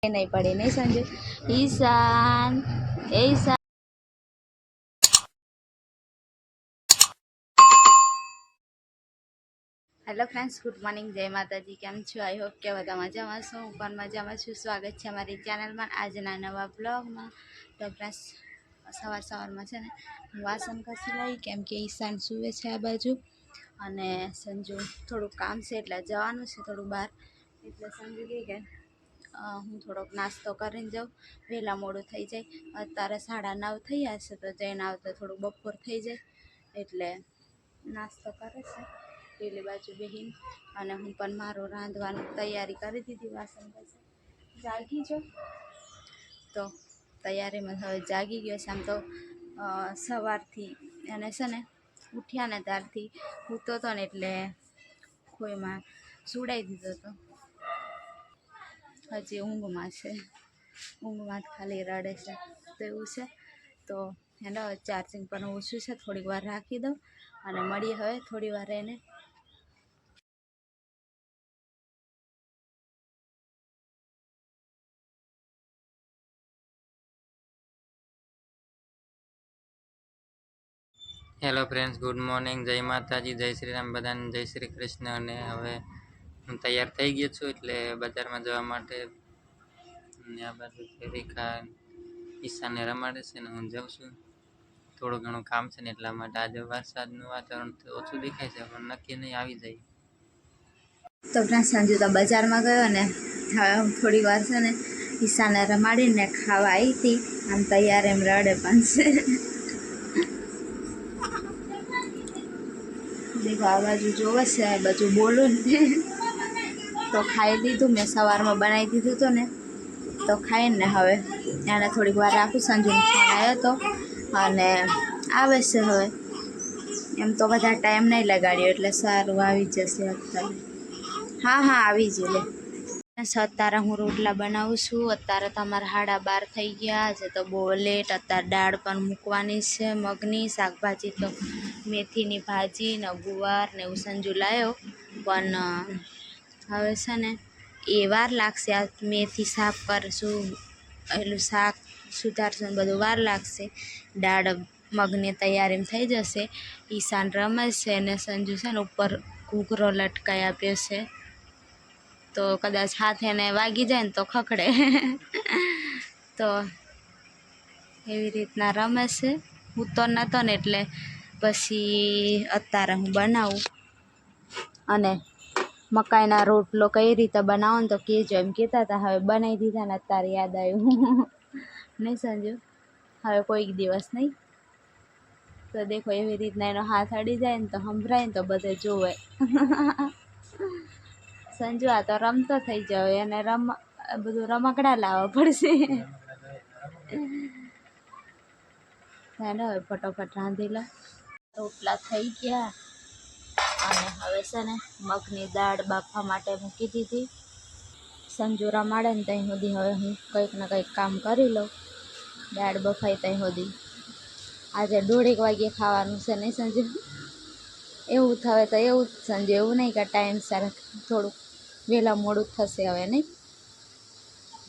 नहीं पड़े नहीं Sanju. Ishan Ishan hello friends, good morning, जय माताजी। केम छो? आई होप के बधा मजामां छो। हूँ पण मजामां छुं। स्वागत है अमारी चेनल में आजना नवा ब्लॉग में। तो फ्रेंड्स सवार में है ने वासन कसी लाई केम के ईशान सुवे छे आ बाजू अने संजू थोड़ू काम से एटले जवानुं छे थोड़ू बहार। एटले संजू कहे के हूँ थोड़ोक नास्तो करीने जाऊँ, वहेला मोडું થઈ જાય। અત્યારે 9:30 થયા છે તો જઈને આવતા થોડું બપોર થઈ જાય એટલે નાસ્તો કરે છે પેલી બાજુ બેહીને। અને હું પણ મારું રાંધવાની તૈયારી કરી દીધી। વાસણ બસ જાગી જો તો તૈયારીમાં હવે જાગી ગયો છે। આમ તો સવારથી એને છે ને ઉઠ્યા ને ત્યારથી સૂતો હતો ને એટલે ખોઈમાં સુડાઈ દીધો હતો। હજી ઊંઘમાં છે, ઊંઘમાં ખાલી રડે છે તો એવું છે। તો એને ચાર્જિંગ પણ ઓછું છે, થોડીક વાર રાખી દઉં અને મળીએ હવે થોડી વાર એને। हेलो फ्रेंड्स, गुड मॉर्निंग, जय माताजी, जय श्री राम, बधाने जय श्री कृष्ण। અને હવે હું તૈયાર થઈ ગયો છું એટલે બજારમાં જવા માટે। અને આ બાજુ રેખા ઈશાને રમાડે છે ને હું જાઉં છું। થોડું ઘણું કામ છે ને એટલા માટે। આજે વરસાદનું વાતાવરણ ઓછું દેખાય છે પણ નક્કી નહીં આવી જાય। તો ત્યાં સંજુ તો બજારમાં ગયો ને હવે હું થોડી વાર છે ને ઈશાને રમાડીને ખાવા આવી હતી। આમ તૈયાર એમ રડે પણ છે। દેખો આ બાજુ જોવે છે, આ બાજુ બોલું ને તો ખાઈ લીધું મેં, સવારમાં બનાવી દીધું હતું ને તો ખાઈને હવે એને થોડીક વાર રાખું। સંજુનો ફોન આવ્યો હતો અને આવે છે હવે। એમ તો બધા ટાઈમ નહીં લગાડ્યો એટલે સારું આવી જશે અત્યારે। હા હા આવી જ લે। અત્યારે હું રોટલા બનાવું છું। અત્યારે તમારા 12:30 થઈ ગયા છે તો બહુ લેટ। અત્યારે દાળ પણ મૂકવાની છે મગની। શાકભાજી તો મેથીની ભાજી ને ગુવાર ને એવું સંજુ લાવ્યો પણ હવે છે ને એ વાર લાગશે। આ મેથી સાફ કરશું, એટલું શાક સુધારશું, બધું વાર લાગશે। દાળ મગની તૈયારીમાં થઈ જશે। ઈશાન રમે છે ને સંજુ છે ને ઉપર ઘૂઘરો લટકાઈ આપ્યો છે તો કદાચ હાથ એને વાગી જાય ને તો ખખડે તો એવી રીતના રમે છે। હું તો નહોતો ને એટલે પછી અત્યારે હું બનાવું। અને મકાઈના રોટલો કઈ રીતે બનાવો ને તો કહેજો એમ કહેતા હતા। હવે બનાવી દીધા ને અત્યારે યાદ આવ્યું નહીં સંજુ? હવે કોઈક દિવસ નહીં તો દેખો એવી રીતના એનો હાથ અડી જાય ને તો સંભળાય ને તો બધે જોવે સંજુ આ તો રમતો થઈ જાય, એને બધું રમકડા લાવવા પડશે હવે ફટોફટ રાંધી લો। રોટલા થઈ ગયા અને હવે છે ને મગની દાળ બાફવા માટે મૂકી દીધી। સંજુ રમાડે ને ત્યાં સુધી હવે હું કંઈક ને કંઈક કામ કરી લઉં। દાળ બફાઈ ત્યાં સુધી આજે 1:30 વાગ્યે ખાવાનું છે નહીં સંજુ? એવું થવે તો એવું જ સંજુ, એવું નહીં કે ટાઈમસર, થોડુંક વહેલા મોડું થશે હવે નહીં?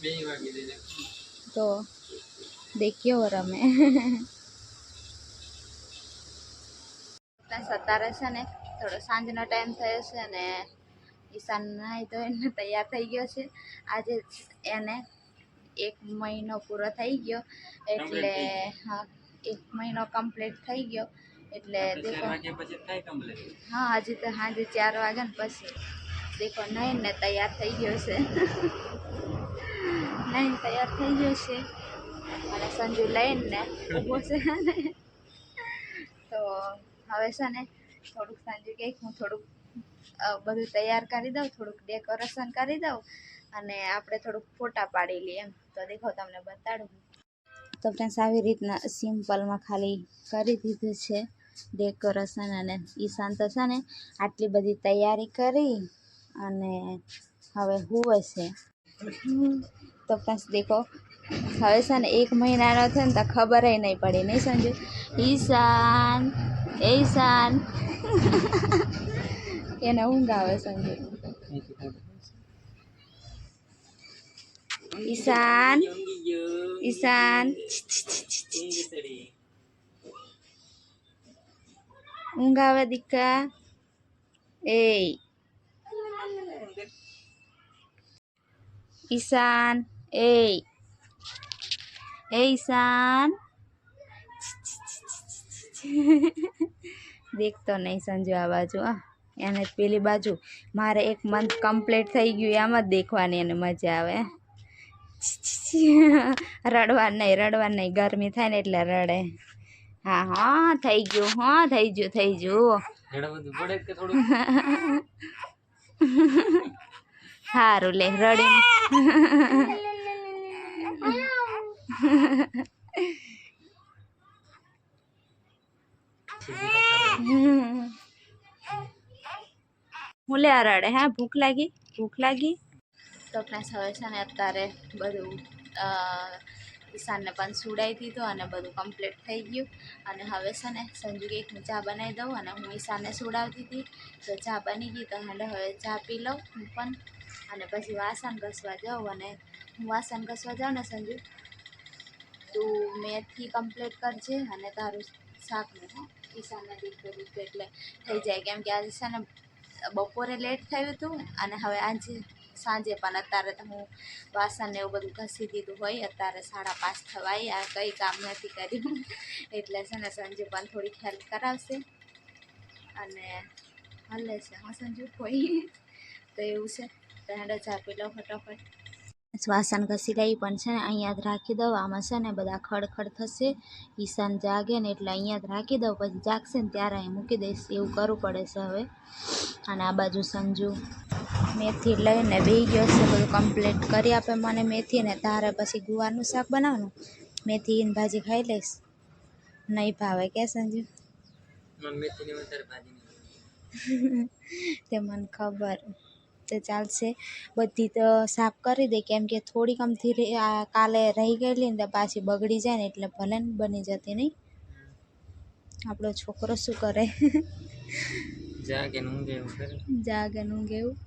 2 વાગી દે તો દેખ્યો રમે અત્યારે છે ને થોડો સાંજનો ટાઈમ થયો છે ને ઈશાન નાહી ધોઈને તૈયાર થઈ ગયો છે। આજે એને 1 મહિનો પૂરો થઈ ગયો એટલે હા 1 મહિનો કમ્પ્લીટ થઈ ગયો એટલે દેખો હા હજી તો સાંજે 4 વાગે ને પછી દેખો નાહીને તૈયાર થઈ ગયો છે નાહીને તૈયાર થઈ ગયો છે અને સંજુ લઈને ઊભો છે તો હવે છે ને થોડુંક સંજુ કહે હું થોડુંક બધું તૈયાર કરી દઉં, થોડુંક ડેકોરેશન કરી દઉં અને આપણે થોડુંક ફોટા પાડી લઈએ એમ। તો દેખો તમને બતાડું। તો ફ્રેન્ડ્સ આવી રીતના સિમ્પલમાં ખાલી કરી દીધું છે ડેકોરેશન। અને ઈશાન તો છે ને આટલી બધી તૈયારી કરી અને હવે હુવે છે। તો ફ્રેન્ડ્સ દેખો હવે છે ને 1 મહિનાનો થયો ને તો ખબર નહીં પડી નહીં સંજુ? ઈશાન ઈશાન એને ઊંઘ આવે સંજુ। ઈશાન ઈશાન ઊંઘ આવે દીકા એ ઈશાન એ ઈશાન દેખતો નહીં સંજુ આ બાજુ એને પેલી બાજુ મારે 1 મંથ કમ્પ્લીટ થઈ ગયું એમ જ દેખવાની એને મજા આવે રડવા નહીં ગરમી થાય ને એટલે રડે હા હા થઈ ગયું થઈ ગયું સારું લે રડી હું લે રડે હા ભૂખ લાગી તો ફ્રેન્ડ્સ હવે છે ને અત્યારે બધું ઈશાનને પણ સુડાવી દીધો અને બધું કમ્પ્લીટ થઈ ગયું અને હવે છે ને સંજુ કે હું ચા બનાવી દઉં અને હું ઈશાનને સુડાવતી હતી તો ચા બની ગઈ તો હવે ચા પી લઉં હું પણ અને પછી વાસણ ઘસવા જાઉં અને હું વાસણ ઘસવા જાઉં ને સંજુ તું મેથી કમ્પ્લીટ કરજે અને તારું શાકનું ઈશાનને દીકરો એટલે થઈ જાય કેમ કે આજે છે ને બપોરે લેટ થયું હતું અને હવે આજે સાંજે પણ અત્યારે તો હું વાસણ ને એવું બધું ઘસી દીધું હોય અત્યારે 5:30 થવાય આ કંઈ કામ નથી કર્યું એટલે છે ને સંજુ પણ થોડીક હેલ્પ કરાવશે અને હલે છે હા સંજુ કોઈ તો એવું છે તો હેડો ચા પી લો ફટાફટ વાસણ ઘસી લઈ પણ છે ને અહીંયા જ રાખી દઉં આમાં છે ને બધા ખડખડ થશે ઈશાન જાગે ને એટલે અહીંયા જ રાખી દઉં પછી જાગશે ને ત્યારે અહીં મૂકી દઈશ એવું કરવું પડે છે હવે અને આ બાજુ સંજુ મેથી લઈને બેસી ગયો છે બધું કમ્પ્લીટ કરી આપે મને મેથી ને તારે પછી ગુવારનું શાક બનાવવાનું મેથીની ભાજી ખાઈ લઈશ નહીં ભાવે કે સંજુ તે મને ખબર તો ચાલશે બધી તો સાફ કરી દે કેમ કે થોડીક અમથી કાલે રહી ગયેલી ને તો પાછી બગડી જાય ને એટલે ભલે ને બની જતી નહીં આપણો છોકરો શું કરે જાગે ઊંઘે એવું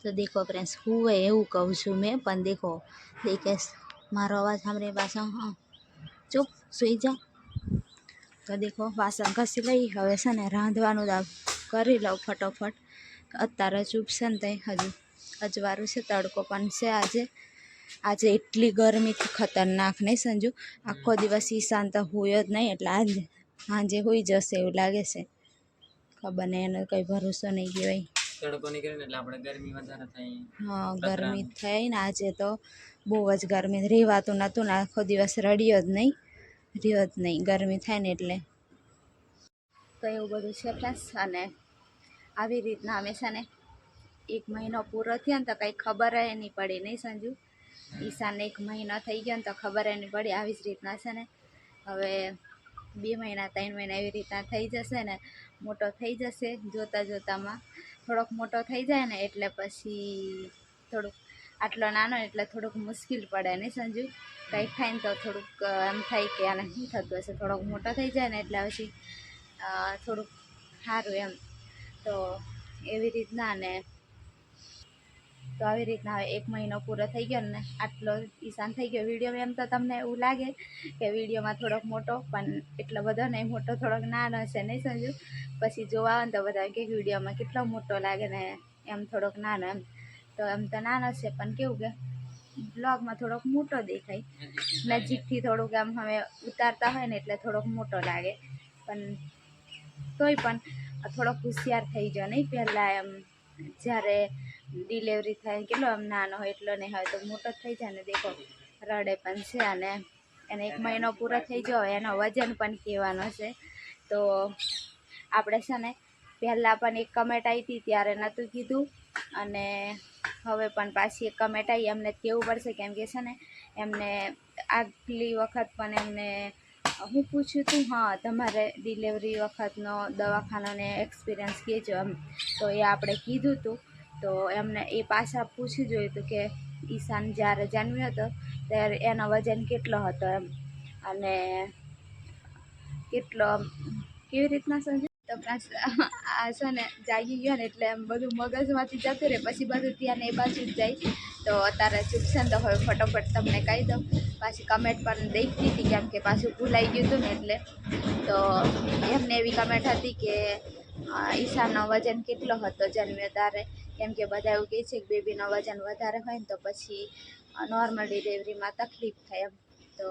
તો દેખો ફ્રેન્ડ્સ હું એવું કહું છું મેં પણ દેખે મારો અવાજ સાંભળે પાછો ચૂપ સૂઈ જા તો દેખો વાસણ ઘસી લઈ હવે છે ને રાંધવાનું કરી લઉં ફટોફટ અત્યારે ચૂપશે ને ત્યાં હજુ અજવાળું છે તડકો પણ છે આજે એટલી ગરમીથી ખતરનાક નહીં સંજુ આખો દિવસ ઈશાન તો હોય જ નહીં એટલે આજે હોઈ જશે એવું લાગે છે ખબર નહીં એનો કંઈ ભરોસો નહીં કહેવાય તડકો નીકળે ને એટલે આપણે ગરમી વધારે થાય હા ગરમી થઈ ને આજે તો બહુ જ ગરમી રહેવાતું નહોતું ને આખો દિવસ રહ્યો જ નહીં ગરમી થાય ને એટલે તો એવું બધું છે ફ્રેન્ડ્સ અને આવી રીતના અમે છે ને 1 મહિનો પૂરો થયો ને તો કંઈ ખબર નહીં પડી નહીં સંજુ ઈશાનને 1 મહિનો થઈ ગયો ને તો ખબર નહીં પડી આવી જ રીતના છે ને હવે 2 મહિના 3 મહિના એવી રીતના થઈ જશે ને મોટો થઈ જશે જોતામાં થોડોક મોટો થઈ જાય ને એટલે પછી થોડુંક આટલો નાનો એટલે થોડુંક મુશ્કેલ પડે નહીં સંજુ કંઈક થાય ને તો થોડુંક એમ થાય કે આને શું થતું હશે થોડોક મોટો થઈ જાય ને એટલે પછી થોડુંક સારું એમ તો એવી રીતના ને તો આવી રીતના હવે 1 મહિનો પૂરો થઈ ગયો ને આટલો ઈશાન થઈ ગયો વિડીયો એમ તો તમને એવું લાગે કે વિડીયોમાં થોડોક મોટો પણ એટલો બધો નહીં મોટો થોડોક નાનો છે નહીં સંજુ પછી જોવા આવે ને તો બધા કે વિડીયોમાં કેટલો મોટો લાગે ને એમ થોડોક નાનો એમ તો નાનો છે પણ કેવું કે બ્લોગમાં થોડોક મોટો દેખાય નજીકથી થોડુંક આમ હવે ઉતારતા હોય ને એટલે થોડોક મોટો લાગે પણ તોય પણ થોડોક હોશિયાર થઈ ગયો નહીં પહેલાં એમ જ્યારે ડિલેવરી થાય કેટલો આમ નાનો હોય એટલો નહીં હોય તો મોટો થઈ જાય ને દેખો રડે પણ છે અને એને 1 મહિનો પૂરો થઈ ગયો એનો વજન પણ કહેવાનો છે તો આપણે છે ને પહેલાં પણ એક કમેન્ટ આવી હતી ત્યારે નહોતું કીધું અને હવે પણ પાછી એક કમેન્ટ આવી એમને કહેવું પડશે કેમ કે છે ને એમને આગલી વખત પણ એમને હું પૂછ્યું હતું હા તમારે ડિલેવરી વખતનો દવાખાનાને એક્સપિરિયન્સ કહેજો એમ તો એ આપણે કીધું હતું તો એમને એ પાછા પૂછી જોયું હતું કે ઈશાન જ્યારે જન્મ્યો હતો ત્યારે એનો વજન કેટલો હતો એમ અને કેટલો કેવી રીતના સમજો તો પ્લસ આ છે ને જાગી ગયો ને એટલે એમ બધું મગજમાંથી જતું રહે, પછી બધું ત્યાં એ બાજુ જ જાય. તો અત્યારે ચૂપ છે ને તો હવે ફટોફટ તમને કહી દઉં. પાછી કમેન્ટ પણ દેખતી હતી કેમ કે પાછું ભૂલાઈ ગયું હતું ને એટલે. તો એમને એવી કમેન્ટ હતી કે ઈશાનો વજન કેટલો હતો જન્મ્યો ત્યારે, કેમ કે બધા એવું કહે છે કે બેબીનો વજન વધારે હોય ને તો પછી નોર્મલ ડિલિવરીમાં તકલીફ થાય એમ. તો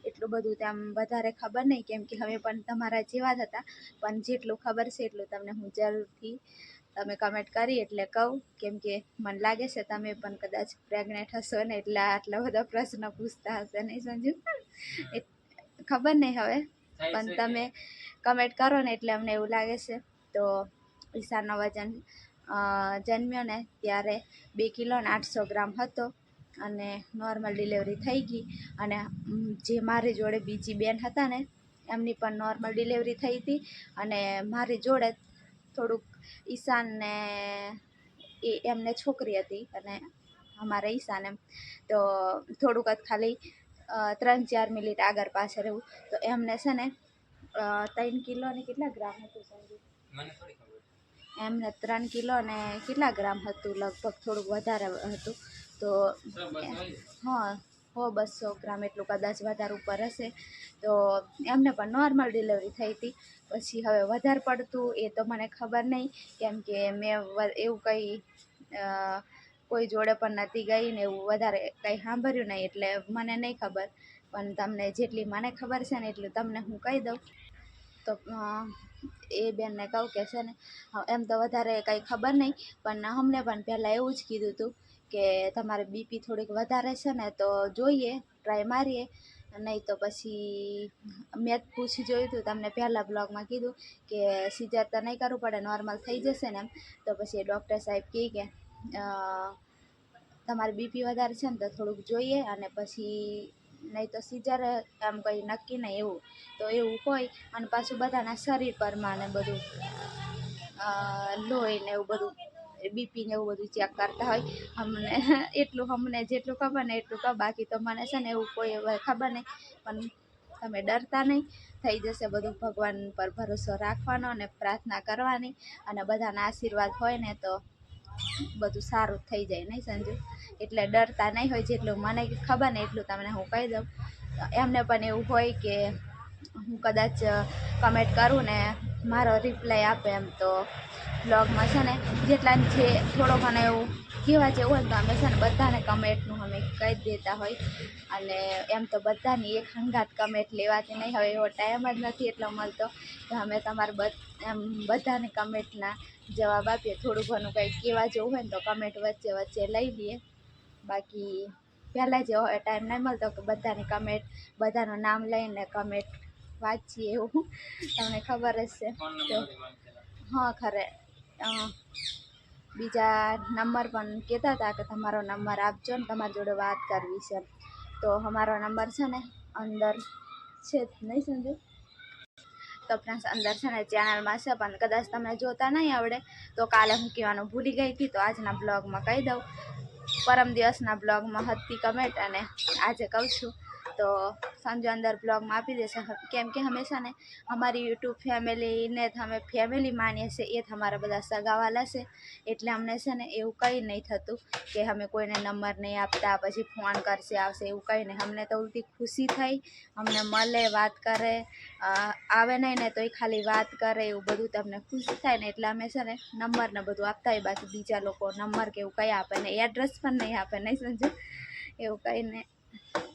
એટલું બધું તેમ વધારે ખબર નહીં, કેમ કે હવે પણ તમારા જેવા જ હતા, પણ જેટલું ખબર છે એટલું તમને હું જરૂરથી તમે કમેન્ટ કરી એટલે કહું, કેમ કે મને લાગે છે તમે પણ કદાચ પ્રેગ્નેન્ટ હશો ને એટલે આટલા બધા પ્રશ્ન પૂછતા હશે, નહીં સમજુ? ખબર નહીં હવે, પણ તમે કમેન્ટ કરો ને એટલે અમને એવું લાગે છે. તો ઈશાનો વજન જન્મ્યો ને ત્યારે 2 કિલો ને 800 ગ્રામ હતો અને નોર્મલ ડિલિવરી થઈ ગઈ. અને જે મારી જોડે બીજી બેન હતા ને એમની પણ નોર્મલ ડિલિવરી થઈ હતી. અને મારી જોડે થોડુંક ઈશાનને એમને છોકરી હતી અને અમારા ઈશાન એમ તો થોડુંક જ ખાલી 3-4 મિનિટ આગળ પાછળ રહેવું. તો એમને છે ને 3 કિલો ને કેટલા ગ્રામ હતું સમજી? મને થોડી ખબર. એમને 3 કિલો ને કેટલા ગ્રામ હતું, લગભગ થોડુંક વધારે હતું. તો હા 200 ગ્રામ એટલું કદાચ વધારે ઉપર હશે. તો એમને પણ નોર્મલ ડિલિવરી થઈ હતી. પછી હવે વધારે પડતું એ તો મને ખબર નહીં, કેમ કે મેં એવું કંઈ કોઈ જોડે પણ નથી ગઈ ને એવું વધારે કંઈ સાંભળ્યું નહીં, એટલે મને નહીં ખબર. પણ તમને જેટલી મને ખબર છે ને એટલું તમને હું કહી દઉં. તો એ બેનને કહું કે છે ને એમ તો વધારે કંઈ ખબર નહીં, પણ અમને પણ પહેલાં એવું જ કીધું હતું કે તમારે બીપી થોડીક વધારે છે ને તો જોઈએ, ટ્રાય મારીએ, નહીં તો પછી મેં જ પૂછી જોયું હતું તમને પહેલાં બ્લોગમાં કીધું કે સીઝર તો નહીં કરવું પડે, નોર્મલ થઈ જશે ને એમ. તો પછી ડૉક્ટર સાહેબ કહે કે તમારે બીપી વધારે છે ને તો થોડુંક જોઈએ, અને પછી નહીં તો સીઝર એમ કંઈ નક્કી નહીં એવું. તો એવું હોય અને પાછું બધાના શરીર પ્રમાણે બધું લોહી ને એવું બધું બીપી ને એવું બધું ચેક કરતા હોય. અમને જેટલું ખબર ને એટલું કહું, બાકી તો મને છે ને એવું કોઈ ખબર નહીં. પણ તમે ડરતા નહીં, થઈ જશે બધું. ભગવાન પર ભરોસો રાખવાનો અને પ્રાર્થના કરવાની, અને બધાના આશીર્વાદ હોય ને તો બધું સારું થઈ જાય, નહીં સંજુ? એટલે ડરતા નહીં હોય, જેટલું મને ખબર ને એટલું તમને હું કહી દઉં. એમને પણ એવું હોય કે હું કદાચ કમેન્ટ કરું ને મારો રિપ્લાય આપે એમ, તો બ્લોગમાં છે ને જેટલાને જે થોડો ઘણો એવું કહેવા જેવું હોય તો અમે છે ને બધાને કમેન્ટનું અમે કહી દેતા હોય. અને એમ તો બધાની એક હંગાત કમેન્ટ લેવાતી નહીં, હવે એવો ટાઈમ જ નથી એટલો મળતો કે અમે તમારે એમ બધાને કમેન્ટના જવાબ આપીએ. થોડું ઘણું કંઈ કહેવા જેવું હોય ને તો કમેન્ટ વચ્ચે વચ્ચે લઈ લઈએ, બાકી પહેલાં જેવો ટાઈમ નહીં મળતો કે બધાની કમેન્ટ બધાનું નામ લઈને કમેન્ટ વાંચીએ એવું, તમને ખબર જ છે. તો હા ખરે બીજા નંબર પણ કહેતા હતા કે તમારો નંબર આપજો ને તમારી જોડે વાત કરવી છે. તો અમારો નંબર છે ને અંદર છે જ, નહીં સમજો? તો ફ્રેન્ડ્સ અંદર છે ને ચેનલમાં છે, પણ કદાચ તમને જોતા નહીં આવડે તો કાલે હું કહેવાનું ભૂલી ગઈ હતી, તો આજના બ્લોગમાં કહી દઉં. પરમ દિવસના બ્લોગમાં હતી કમેન્ટ અને આજે કહું છું. તો સંજુ અંદર બ્લોગમાં આપી દેશે, કેમ કે હંમેશા ને અમારી યુટ્યુબ ફેમિલીને અમે ફેમિલી માનીએ છીએ, એ જ અમારા બધા સગાવાલા છે. એટલે અમને છે ને એવું કંઈ નહીં થતું કે અમે કોઈને નંબર નહીં આપતા, પછી ફોન કરશે આવશે એવું કંઈ નહીં. અમને તો ઉલટી ખુશી થઈ, અમને મળે, વાત કરે, આવે નહીં ને તો એ ખાલી વાત કરે, એવું બધું તમને ખુશી થાય ને એટલે અમે છે ને નંબર ને બધું આપતા હોય. બાકી બીજા લોકો નંબર કે એવું કંઈ આપે ને એડ્રેસ પણ નહીં આપે, નહીં સમજો? એવું કંઈ નહીં.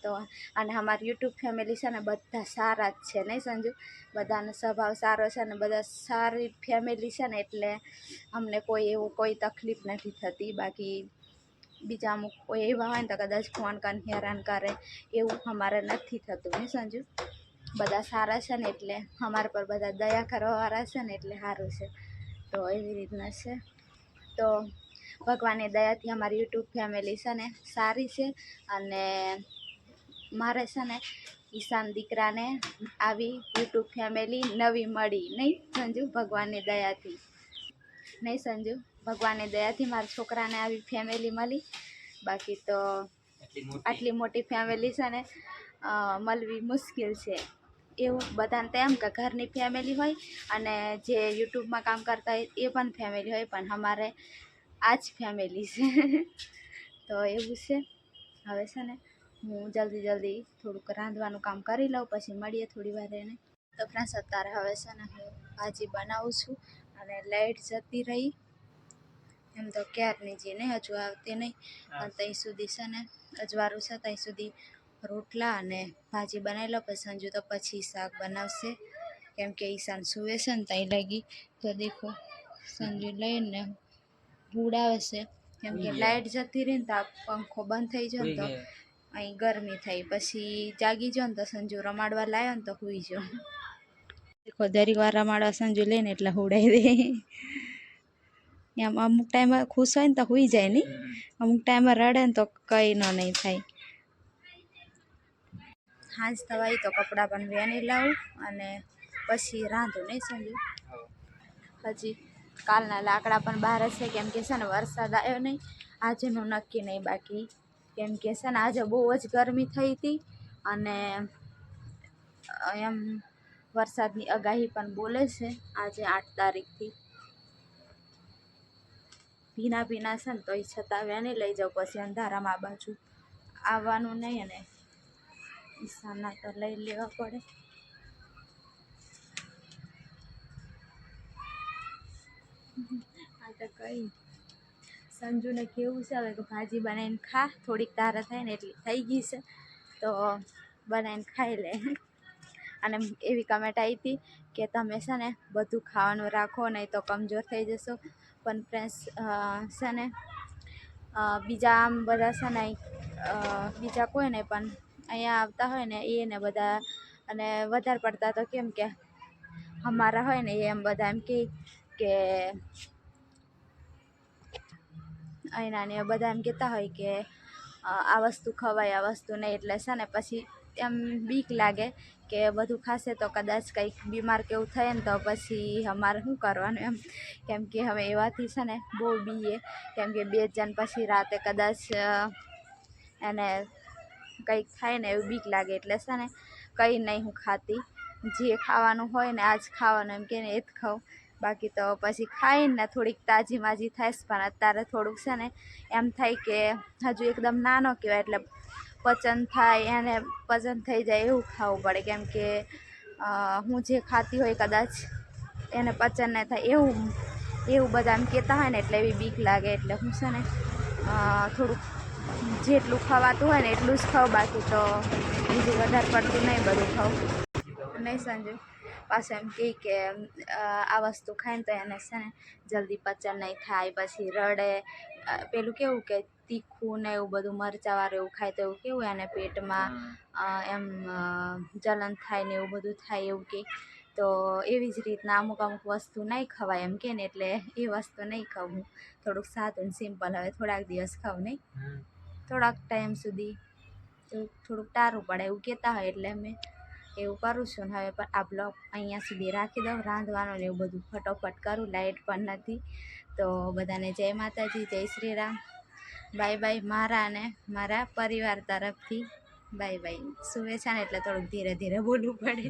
તો અને અમારી યુટ્યુબ ફેમિલી છે ને બધા સારા જ છે, નહીં સંજુ? બધાનો સ્વભાવ સારો છે ને બધા સારી ફેમિલી છે ને એટલે અમને કોઈ એવું કોઈ તકલીફ નથી થતી. બાકી બીજા અમુક કોઈ એવા હોય ને તો કદાચ ફોન કરીને હેરાન કરે, એવું અમારે નથી થતું, નહીં સંજુ? બધા સારા છે ને એટલે અમારા પર બધા દયા કરવાવાળા છે ને એટલે સારું છે. તો એવી રીતના છે. તો ભગવાનની દયાથી અમારી યુટ્યુબ ફેમિલી છે ને સારી છે. અને મારે છે ને ઈશાન દીકરાને આવી યુટ્યુબ ફેમિલી નવી મળી, નહીં સંજુ? ભગવાનની દયાથી, નહીં સંજુ? ભગવાનની દયાથી મારા છોકરાને આવી ફેમિલી મળી. બાકી તો આટલી મોટી ફેમિલી છે ને મળવી મુશ્કેલ છે. એવું બધાને તો એમ કે ઘરની ફેમિલી હોય અને જે યુટ્યુબમાં કામ કરતા હોય એ પણ ફેમિલી હોય, પણ અમારે આ જ ફેમિલી છે. તો એવું છે. હવે છે ને હું જલ્દી થોડુંક રાંધવાનું કામ કરી લઉં, પછી મળીએ થોડી વાર એને. તો ફ્રેન્ડ્સ અત્યારે હવે છે ને હું ભાજી બનાવું છું અને લાઈટ જતી રહી એમ તો ક્યારની જે નહીં, હજુ આવતી નહીં. અને ત્યાં સુધી છે ને અજવાળું છે, ત્યાં સુધી રોટલા અને ભાજી બનાવી લો. પછી સંજુ તો પછી શાક બનાવશે, કેમ કે ઈશાન સૂવે છે ને ત્યાં લાગી. તો દેખો સંજુ લઈને ઉડાવે છે, કેમ કે લાઇટ જતી રહી ને તો આ પંખો બંધ થઈ જાય ને તો અહીં ગરમી થઈ, પછી જાગી જાઓ ને તો સંજુ રમાડવા લાવ્યો ને તો સૂઈ જાઓ. દેખો દરેક વાર રમાડવા સંજુ લઈને એટલે ઉડાવી દે. એમ અમુક ટાઈમે ખુશ હોય ને તો સૂઈ જાય નહીં, અમુક ટાઈમે રડે ને તો કંઈ નહીં થાય. હાજ તવાઈ તો કપડાં પણ વેણી લાવું અને પછી રાંધું નહીં સંજુ. હજી કાલના લાકડા પણ બહાર છે, કેમ કે છે ને વરસાદ આવ્યો નહીં, આજનું નક્કી નહીં. બાકી કેમ કે છે ને આજે બહુ જ ગરમી થઈ હતી અને એમ વરસાદની આગાહી પણ બોલે છે આજે 8 તારીખથી. ભીના છે ને તોય છતાં વેણી લઈ જાઉં, પછી અંધારામાં આ બાજુ આવવાનું નહીં અને ઈશાના તો લઈ લેવા પડે. આ તો કઈ સંજુને કેવું છે હવે કે ભાજી બનાવીને ખા, થોડીક તારે થાય ને એટલી થઈ ગઈ છે તો બનાવીને ખાઈ લે. અને એવી કમેન્ટ આવી હતી કે તમે છે ને બધું ખાવાનું રાખો, નહીં તો કમજોર થઈ જશો. પણ ફ્રેન્ડ્સ છે ને બીજા આમ બધા છે ને બીજા કોઈ નહીં, પણ અહીંયા આવતા હોય ને એને બધા, અને વધારે પડતા તો કેમ કે અમારા હોય ને એમ બધા એમ કે અહીંના ને બધા એમ કહેતા હોય કે આ વસ્તુ ખવાય આ વસ્તુ નહીં, એટલે છે ને પછી એમ બીક લાગે કે બધું ખાશે તો કદાચ કંઈક બીમાર કેવું થાય ને તો પછી અમારે શું કરવાનું એમ. કેમ કે હવે એવાથી છે ને બહુ બીએ, કેમ કે 2 જણ પછી રાતે કદાચ એને કંઈક થાય ને એવું બીક લાગે, એટલે છે ને કંઈ નહીં હું ખાતી. જે ખાવાનું હોય ને આજ ખાવાનું એમ કે ને એ જ ખાઉં. બાકી તો પછી ખાઈને થોડીક તાજી માજી થાય, પણ અત્યારે થોડુંક છે ને એમ થાય કે હજુ એકદમ નાનો કહેવાય, એટલે પચન થાય એને પચન થઈ જાય એવું ખાવું પડે. કેમ કે હું જે ખાતી હોય કદાચ એને પચન ન થાય એવું બધા એમ કહેતા હોય ને, એટલે એવી બીક લાગે. એટલે હું છે ને થોડુંક જેટલું ખવાતું હોય ને એટલું જ ખાઉં, બાકી તો બીજું વધારે પડતું નહીં બધું ખાઉં. નહીં સંજુ પાછું એમ કે આ વસ્તુ ખાય ને તો એને છે ને જલ્દી પચન નહીં થાય, પછી રડે. પેલું કેવું કે તીખું ને એવું બધું મરચાંવાળું એવું ખાય તો એવું કેવું એને પેટમાં એમ જલન થાય ને એવું બધું થાય એવું કે. તો એવી જ રીતના અમુક વસ્તુ નહીં ખવાય એમ કે ને, એટલે એ વસ્તુ નહીં ખાઉં હું. થોડુંક સાદું સિમ્પલ હવે થોડાક દિવસ ખાઉં નહીં, થોડાક ટાઈમ સુધી તો થોડુંક ટાળવું પડે એવું કહેતા હોય, એટલે મેં એવું કરું છું. હવે પણ આ બ્લોગ અહીંયા સુધી રાખી દઉં, રાંધવાનું ને એવું બધું ફટોફટ કરું, લાઇટ પણ નથી. તો બધાને જય માતાજી, જય શ્રી રામ, બાય બાય મારા અને મારા પરિવાર તરફથી બાય બાય. સૂવે છે ને એટલે થોડુંક ધીરે ધીરે બોલવું પડે.